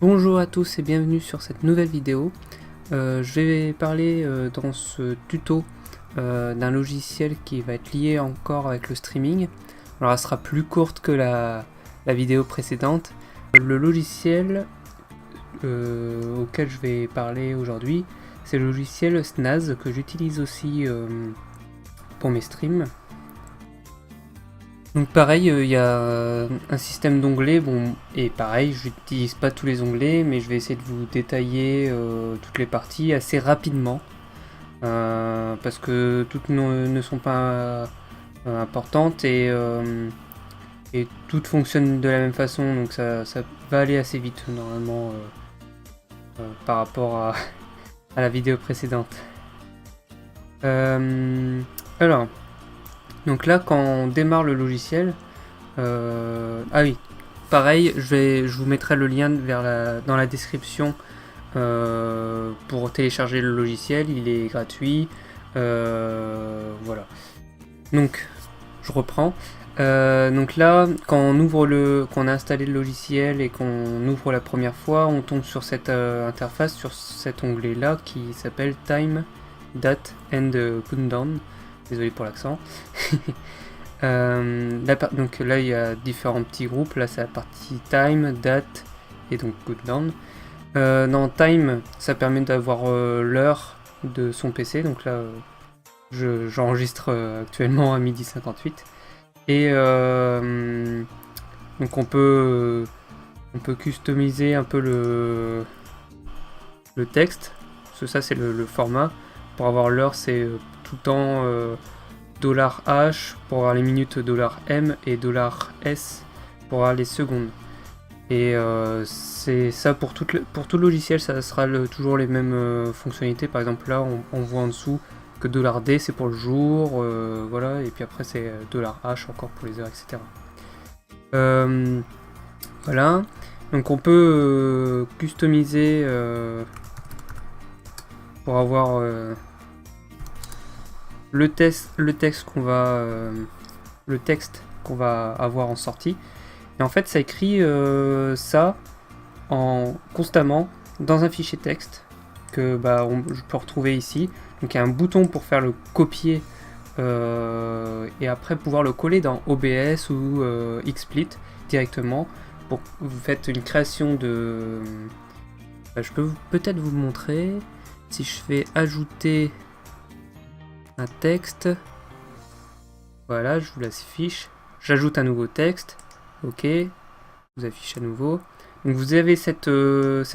Bonjour à tous et bienvenue sur cette nouvelle vidéo. Je vais parler dans ce tuto d'un logiciel qui va être lié encore avec le streaming. Alors elle sera plus courte que la vidéo précédente. Le logiciel auquel je vais parler aujourd'hui, c'est le logiciel Snaz que j'utilise aussi pour mes streams. Donc pareil, il y a un système d'onglets, bon, et pareil, j'utilise pas tous les onglets, mais je vais essayer de vous détailler toutes les parties assez rapidement, parce que toutes ne sont pas importantes et toutes fonctionnent de la même façon, donc ça va aller assez vite normalement par rapport à, à la vidéo précédente. Alors... Donc là, quand on démarre le logiciel, ah oui, pareil, je vous mettrai le lien dans la description pour télécharger le logiciel. Il est gratuit, voilà. Donc, je reprends. Donc là, quand on a installé le logiciel et qu'on ouvre la première fois, on tombe sur cette interface, sur cet onglet-là qui s'appelle Time, Date and Countdown. Désolé pour l'accent. Donc là il y a différents petits groupes. Là c'est la partie time, date et donc countdown. Dans time, ça permet d'avoir l'heure de son PC. Donc là j'enregistre actuellement à 12h58. Et donc on peut customiser un peu le texte. Parce que ça c'est le format. Pour avoir l'heure, c'est tout le temps $H pour avoir les minutes $M et $S pour avoir les secondes. Et c'est ça pour tout logiciel, ça sera toujours les mêmes fonctionnalités. Par exemple là, on voit en dessous que $D c'est pour le jour, voilà, et puis après c'est $H encore pour les heures, etc. Voilà, donc on peut customiser pour avoir le texte qu'on va avoir en sortie. Et en fait ça écrit ça constamment dans un fichier texte que je peux retrouver ici. Donc il y a un bouton pour faire le copier et après pouvoir le coller dans OBS ou XSplit directement. Pour vous faites une création de... je peux peut-être vous le montrer. Si je fais ajouter un texte, voilà, je vous l'affiche. J'ajoute un nouveau texte, ok, je vous affiche à nouveau. Donc vous avez cette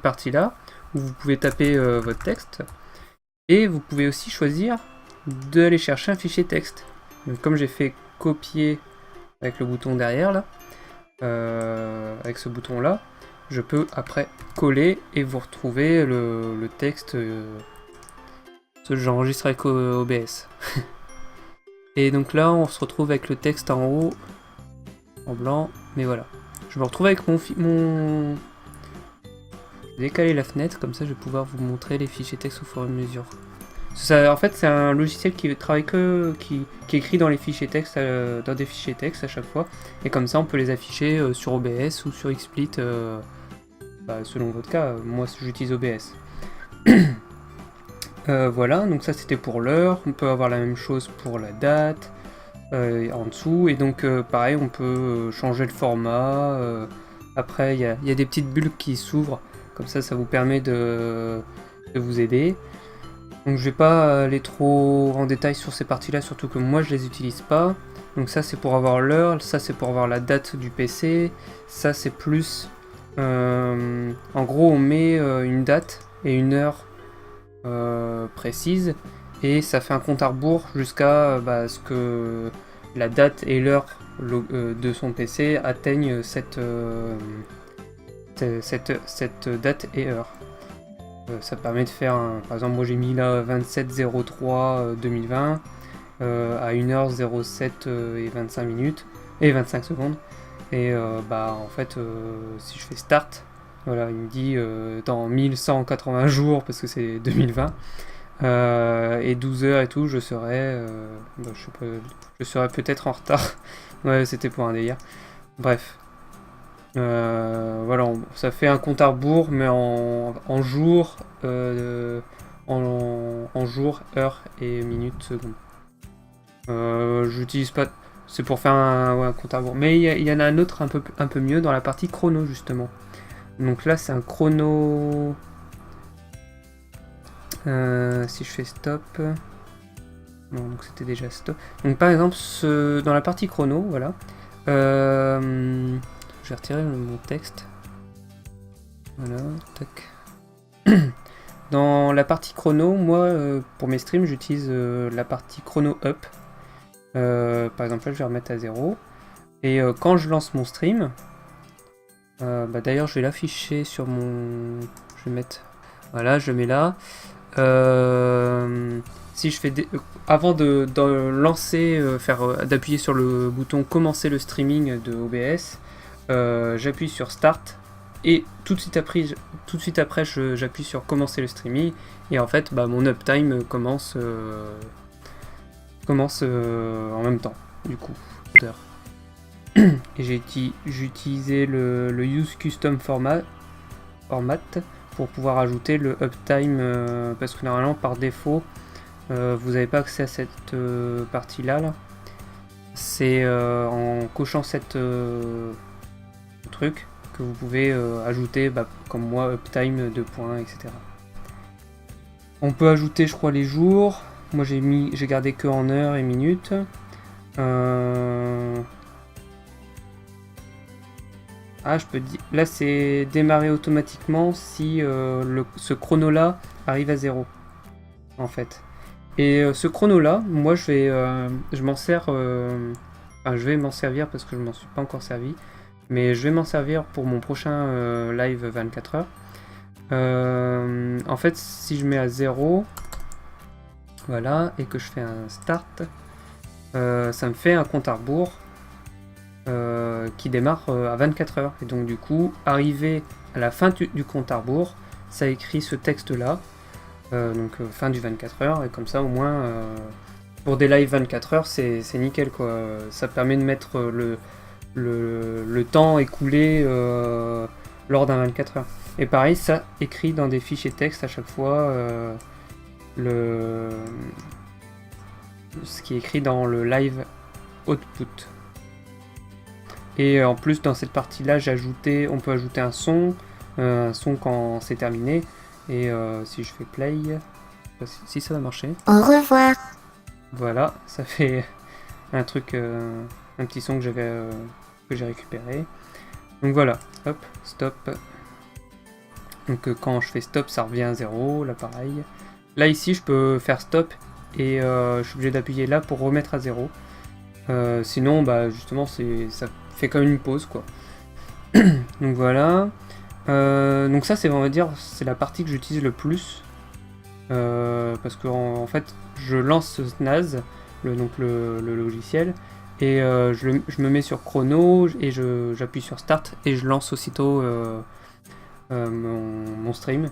partie-là où vous pouvez taper votre texte et vous pouvez aussi choisir d'aller chercher un fichier texte. Donc comme j'ai fait copier avec le bouton derrière là, avec ce bouton là, je peux après coller et vous retrouver le texte que j'enregistre avec OBS. Et donc là on se retrouve avec le texte en haut en blanc, mais voilà. Je me retrouve avec mon... décaler la fenêtre, comme ça je vais pouvoir vous montrer les fichiers texte au fur et à mesure. En fait c'est un logiciel qui travaille qui écrit dans les fichiers texte, dans des fichiers texte à chaque fois, et comme ça on peut les afficher sur OBS ou sur XSplit, selon votre cas. Moi j'utilise OBS. Voilà, donc ça c'était pour l'heure. On peut avoir la même chose pour la date en dessous, et donc pareil on peut changer le format. Après il y a des petites bulles qui s'ouvrent, comme ça vous permet de vous aider. Donc je vais pas aller trop en détail sur ces parties là, surtout que moi je les utilise pas. Donc ça c'est pour avoir l'heure, ça c'est pour avoir la date du PC, ça c'est plus en gros on met une date et une heure précise, et ça fait un compte à rebours jusqu'à ce que la date et l'heure de son PC atteignent cette date et heure. Ça permet de faire par exemple moi j'ai mis là 27/03/2020 à 1h07 et 25 minutes et 25 secondes, et en fait si je fais start, voilà, il me dit dans 1180 jours, parce que c'est 2020, et 12 heures et tout, je serais peut-être en retard. Ouais, c'était pour un délire. Bref. Voilà, ça fait un compte à rebours, mais en jours, en jours, heures et minutes, secondes. J'utilise pas. C'est pour faire un compte à rebours. Mais il y en a un autre un peu mieux dans la partie chrono, justement. Donc là, c'est un chrono. Si je fais stop. Non, donc c'était déjà stop. Donc par exemple, dans la partie chrono, voilà. Je vais retirer mon texte. Voilà, tac. Dans la partie chrono, moi, pour mes streams, j'utilise la partie chrono up. Par exemple, là, je vais remettre à 0. Et quand je lance mon stream, d'ailleurs, je vais l'afficher sur mon... Je vais mettre... Voilà, je le mets là. Si je fais avant de lancer, d'appuyer sur le bouton commencer le streaming de OBS, j'appuie sur start et tout de suite après j'appuie sur commencer le streaming et en fait mon uptime commence en même temps du coup. Et j'ai utilisé le use custom format pour pouvoir ajouter le uptime parce que normalement par défaut vous n'avez pas accès à cette partie là. C'est en cochant cette truc que vous pouvez ajouter comme moi uptime 2 points, etc. On peut ajouter je crois les jours. Moi j'ai gardé que en heures et minutes. Je peux dire là c'est démarrer automatiquement si ce chrono là arrive à 0 en fait. Et ce chrono là, moi je m'en sers, je vais m'en servir parce que je m'en suis pas encore servi, mais je vais m'en servir pour mon prochain live 24 heures. En fait, si je mets à 0, voilà, et que je fais un start, ça me fait un compte à rebours qui démarre à 24 heures. Et donc du coup, arrivé à la fin du compte à rebours, ça écrit ce texte là. Fin du 24 heures, et comme ça au moins pour des lives 24 heures c'est nickel quoi. Ça permet de mettre le temps écoulé lors d'un 24 heures. Et pareil, ça écrit dans des fichiers texte à chaque fois ce qui est écrit dans le live output. Et en plus dans cette partie là on peut ajouter un son quand c'est terminé. Et si je fais play, si ça va marcher. Au revoir. Voilà, ça fait un truc, un petit son que j'ai récupéré. Donc voilà, hop, stop. Donc quand je fais stop, ça revient à 0, là pareil. Là ici, je peux faire stop et je suis obligé d'appuyer là pour remettre à 0. Sinon, justement, ça fait comme une pause quoi. Donc voilà. Donc ça c'est on va dire c'est la partie que j'utilise le plus parce que en fait je lance ce snaz le logiciel et je me mets sur chrono et j'appuie sur start et je lance aussitôt mon stream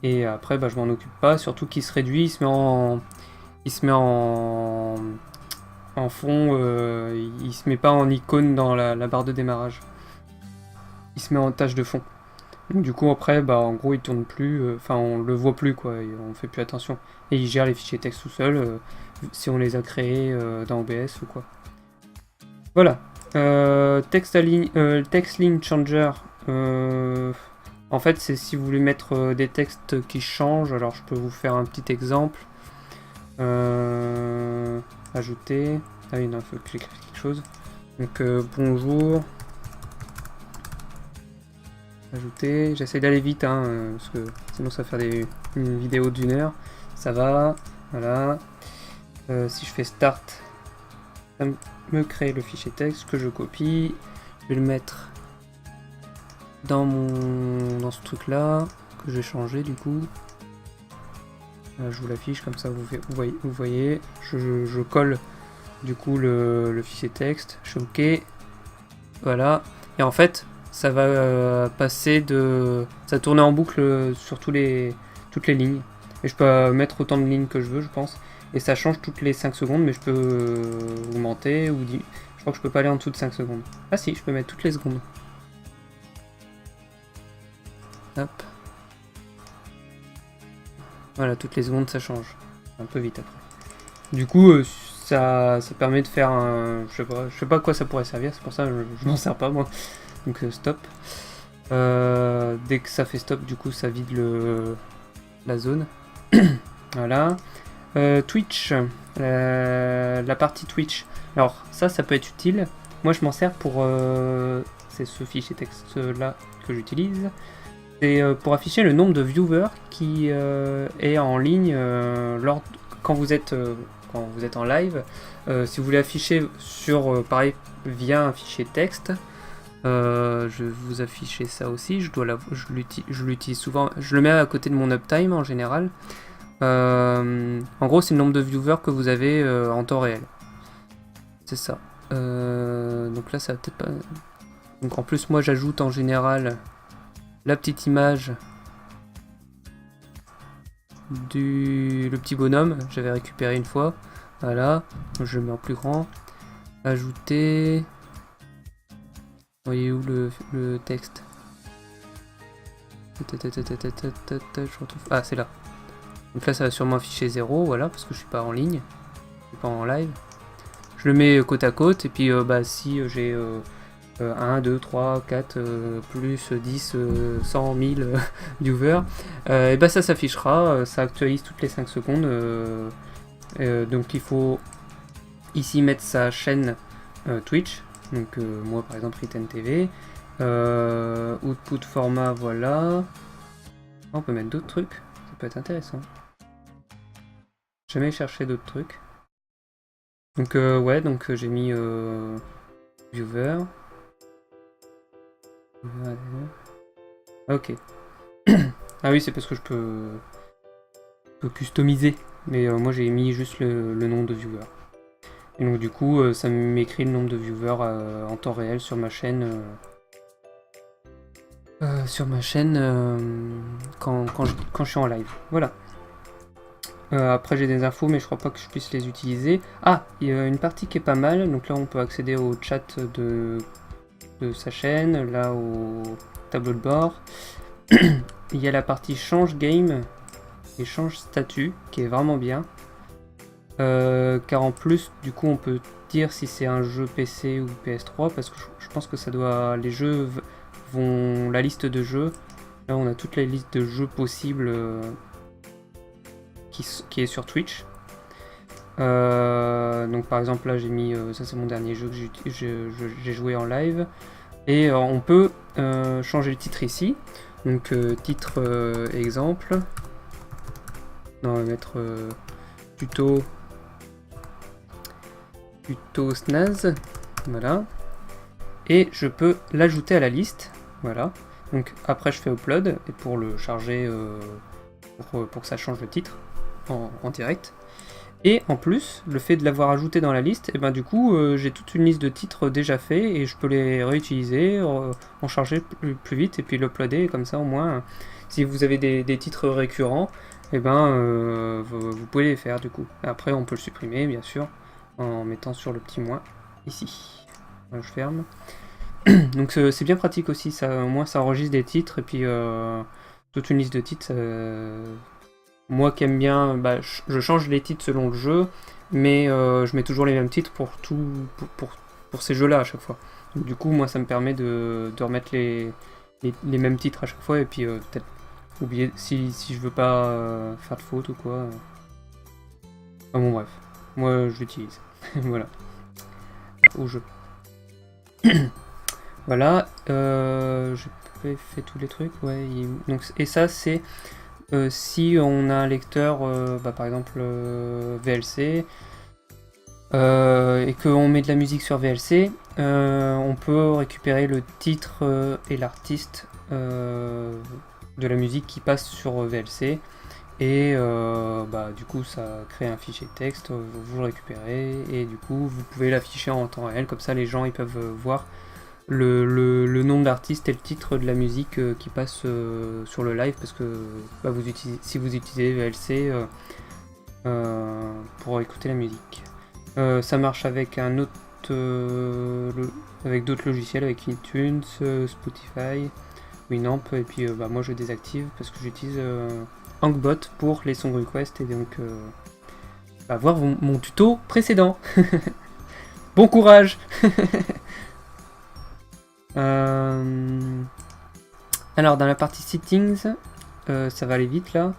et après je m'en occupe pas, surtout qu'il se réduit, il se met en fond, il se met pas en icône dans la barre de démarrage, il se met en tâche de fond. Donc du coup après en gros il tourne plus, on le voit plus quoi, et on fait plus attention. Et il gère les fichiers texte tout seul, si on les a créés dans OBS ou quoi. Voilà. Text link changer. En fait c'est si vous voulez mettre des textes qui changent, alors je peux vous faire un petit exemple. Ajouter. Ah oui non, il faut que j'écrive quelque chose. Donc bonjour. Ajouter, j'essaie d'aller vite parce que sinon ça va faire une vidéo d'1 heure. Ça va, voilà. Si je fais start, ça me crée le fichier texte que je copie. Je vais le mettre dans ce truc là que j'ai changé du coup. Là, je vous l'affiche comme ça vous voyez. Je colle du coup le fichier texte. Je fais OK. Voilà. Et en fait ça va passer ça tourne en boucle sur toutes les lignes. Et je peux mettre autant de lignes que je veux, je pense. Et ça change toutes les 5 secondes, mais je peux augmenter ou je crois que je peux pas aller en dessous de 5 secondes. Ah si, je peux mettre toutes les secondes. Hop. Voilà, toutes les secondes ça change. Un peu vite après. Du coup, ça permet de faire un... Je sais pas à quoi ça pourrait servir, c'est pour ça que je m'en sers pas moi. Donc stop. Dès que ça fait stop, du coup ça vide la zone. Voilà. Twitch. La partie Twitch. Alors ça peut être utile. Moi je m'en sers pour... c'est ce fichier texte là que j'utilise. C'est pour afficher le nombre de viewers qui est en ligne quand vous êtes en live. Si vous voulez afficher sur pareil via un fichier texte, je vais vous afficher ça aussi. Je l'utilise souvent. Je le mets à côté de mon uptime en général. En gros, c'est le nombre de viewers que vous avez en temps réel. C'est ça. Donc là, ça va peut-être pas. Donc en plus, moi, j'ajoute en général la petite image le petit bonhomme. J'avais récupéré une fois. Voilà. Je le mets en plus grand. Ajouter. Vous voyez où le texte? Je retrouve. Ah, c'est là. Donc là, ça va sûrement afficher 0, voilà, parce que je suis pas en ligne, je suis pas en live. Je le mets côte à côte, et puis si j'ai 1, 2, 3, 4, plus 10, 100, 1000 viewers, et ça s'affichera, ça actualise toutes les 5 secondes. Donc il faut ici mettre sa chaîne Twitch, donc moi par exemple Riten TV, output format, voilà. On peut mettre d'autres trucs, ça peut être intéressant. Jamais cherché d'autres trucs. Donc ouais, donc j'ai mis viewer. Ok. Ah oui, c'est parce que je peux customiser. Mais moi j'ai mis juste le nombre de viewers. Et donc du coup ça m'écrit le nombre de viewers en temps réel sur ma chaîne. Quand je suis en live. Voilà. Après j'ai des infos mais je crois pas que je puisse les utiliser. Ah, il y a une partie qui est pas mal. Donc là on peut accéder au chat de sa chaîne, là au tableau de bord. Il y a la partie change game et change statut qui est vraiment bien. Car en plus du coup on peut dire si c'est un jeu PC ou PS3 parce que je pense que ça doit... Les jeux vont... La liste de jeux, là on a toute la liste de jeux possibles qui est sur Twitch. Donc par exemple là j'ai mis... ça c'est mon dernier jeu que j'ai joué en live. Et on peut changer le titre ici. Donc titre exemple. Non, on va mettre tuto snaz. Voilà. Et je peux l'ajouter à la liste. Voilà. Donc après je fais upload et pour le charger pour que ça change le titre en direct. Et en plus, le fait de l'avoir ajouté dans la liste, et du coup j'ai toute une liste de titres déjà faits et je peux les réutiliser, en charger plus vite et puis l'uploader, comme ça au moins si vous avez des titres récurrents, vous pouvez les faire du coup. Après on peut le supprimer bien sûr en mettant sur le petit moins ici. Voilà, je ferme. Donc c'est bien pratique aussi, ça, au moins ça enregistre des titres et puis toute une liste de titres. Moi qui aime bien, je change les titres selon le jeu, mais je mets toujours les mêmes titres pour ces jeux-là à chaque fois. Donc, du coup, moi ça me permet de remettre les mêmes titres à chaque fois et puis peut-être oublier si je veux pas faire de faute ou quoi. Enfin bon bref, moi je l'utilise. Voilà. Au jeu. Voilà. J'ai fait tous les trucs, ouais. Donc, et ça c'est... si on a un lecteur, par exemple VLC, et qu'on met de la musique sur VLC, on peut récupérer le titre et l'artiste de la musique qui passe sur VLC, et du coup ça crée un fichier texte, vous le récupérez, et du coup vous pouvez l'afficher en temps réel, comme ça les gens ils peuvent voir le nom d'artiste et le titre de la musique qui passe sur le live, parce que si vous utilisez VLC pour écouter la musique. Ça marche avec un autre avec d'autres logiciels, avec iTunes, Spotify, Winamp, et puis bah, moi je désactive parce que j'utilise Angbot pour les song requests, et donc bah, voir mon tuto précédent. Bon courage. Alors dans la partie settings, ça va aller vite là.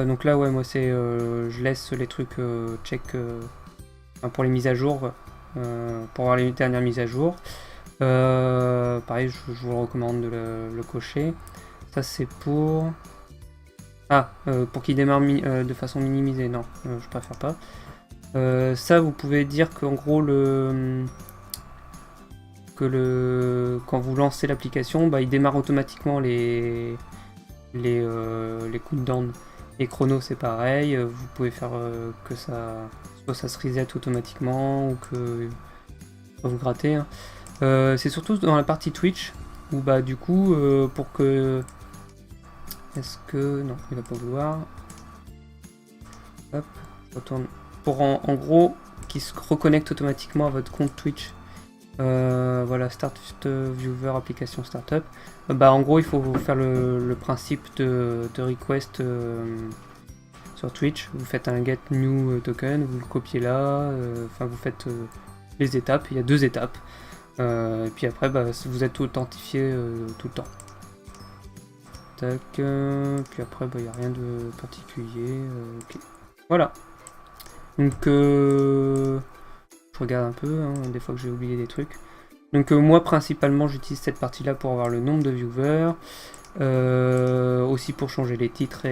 Donc là ouais, moi c'est je laisse les trucs check pour les mises à jour, pour voir les dernières mises à jour. Pareil, je vous recommande de le cocher. Ça c'est pour... Ah, pour qu'il démarre de façon minimisée. Non, je préfère pas. Ça, vous pouvez dire qu'en gros, quand vous lancez l'application, bah, il démarre automatiquement les cooldowns. Les chronos, c'est pareil. Vous pouvez faire que ça... Soit ça se reset automatiquement, ou que... vous grattez. Hein. C'est surtout dans la partie Twitch, où bah du coup, pour que... Est-ce que... Non, il va pas vouloir. Hop, je retourne. Pour en gros, qu'il se reconnecte automatiquement à votre compte Twitch. Voilà, Start Viewer Application Startup. Bah en gros, il faut faire le principe de request sur Twitch. Vous faites un get new token, vous le copiez là, enfin vous faites les étapes, il y a 2 étapes. Et puis après, bah, vous êtes authentifié tout le temps. Tac, puis après, bah, il n'y a rien de particulier. Ok. Voilà. Donc, je regarde un peu, hein, des fois que j'ai oublié des trucs. Donc, moi, principalement, j'utilise cette partie-là pour avoir le nombre de viewers. Aussi pour changer les titres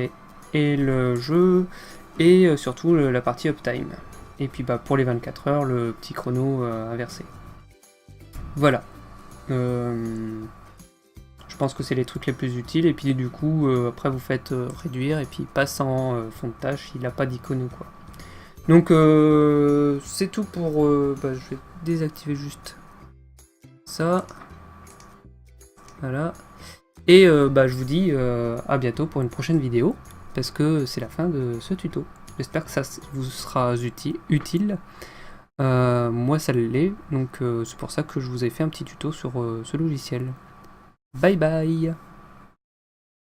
et le jeu. Et surtout, la partie uptime. Et puis, bah, pour les 24 heures, le petit chrono inversé. Voilà. Je pense que c'est les trucs les plus utiles. Et puis du coup, après vous faites réduire. Et puis il passe en fond de tâche. Il n'a pas d'icône ou quoi. Donc c'est tout pour... bah, je vais désactiver juste ça. Voilà. Et bah, je vous dis à bientôt pour une prochaine vidéo. Parce que c'est la fin de ce tuto. J'espère que ça vous sera utile. Moi ça l'est, donc c'est pour ça que je vous ai fait un petit tuto sur ce logiciel. Bye bye!